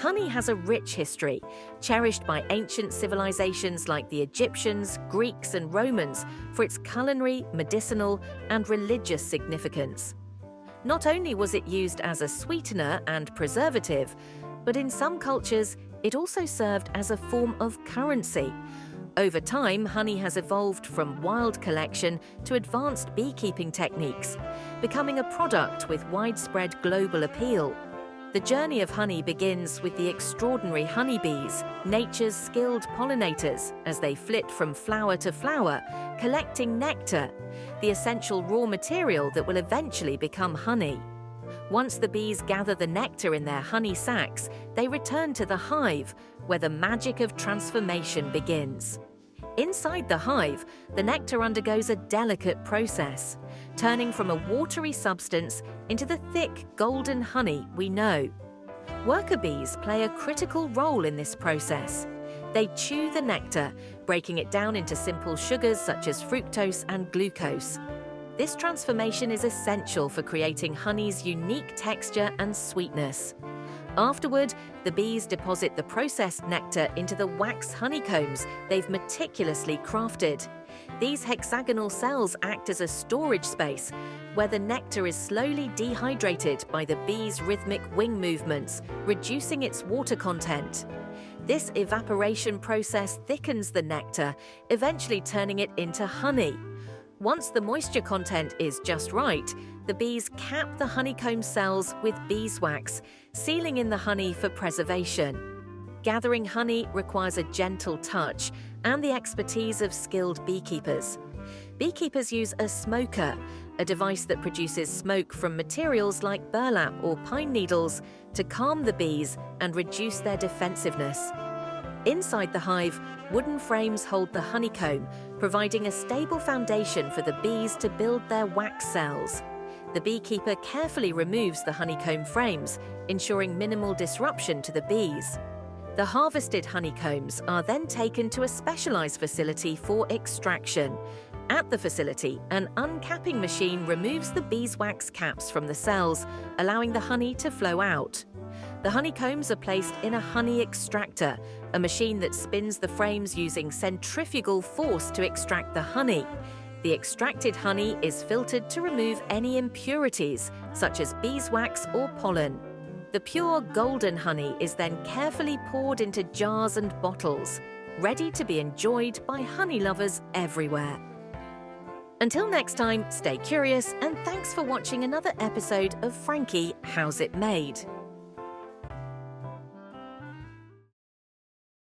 Honey has a rich history, cherished by ancient civilizations like the Egyptians, Greeks, and Romans for its culinary, medicinal, and religious significance. Not only was it used as a sweetener and preservative, but in some cultures, it also served as a form of currency. Over time, honey has evolved from wild collection to advanced beekeeping techniques, becoming a product with widespread global appeal. The journey of honey begins with the extraordinary honeybees, nature's skilled pollinators, as they flit from flower to flower, collecting nectar, the essential raw material that will eventually become honey. Once the bees gather the nectar in their honey sacs, they return to the hive, where the magic of transformation begins. Inside the hive, the nectar undergoes a delicate process, turning from a watery substance into the thick, golden honey we know. Worker bees play a critical role in this process. They chew the nectar, breaking it down into simple sugars such as fructose and glucose. This transformation is essential for creating honey's unique texture and sweetness. Afterward, the bees deposit the processed nectar into the wax honeycombs they've meticulously crafted. These hexagonal cells act as a storage space where the nectar is slowly dehydrated by the bee's rhythmic wing movements, reducing its water content. This evaporation process thickens the nectar, eventually turning it into honey. Once the moisture content is just right, the bees cap the honeycomb cells with beeswax, sealing in the honey for preservation. Gathering honey requires a gentle touch and the expertise of skilled beekeepers. Beekeepers use a smoker, a device that produces smoke from materials like burlap or pine needles to calm the bees and reduce their defensiveness. Inside the hive, wooden frames hold the honeycomb, providing a stable foundation for the bees to build their wax cells. The beekeeper carefully removes the honeycomb frames, ensuring minimal disruption to the bees. The harvested honeycombs are then taken to a specialized facility for extraction. At the facility, an uncapping machine removes the beeswax caps from the cells, allowing the honey to flow out. The honeycombs are placed in a honey extractor, a machine that spins the frames using centrifugal force to extract the honey. The extracted honey is filtered to remove any impurities, such as beeswax or pollen. The pure golden honey is then carefully poured into jars and bottles, ready to be enjoyed by honey lovers everywhere. Until next time, stay curious and thanks for watching another episode of Frankie, How's It Made?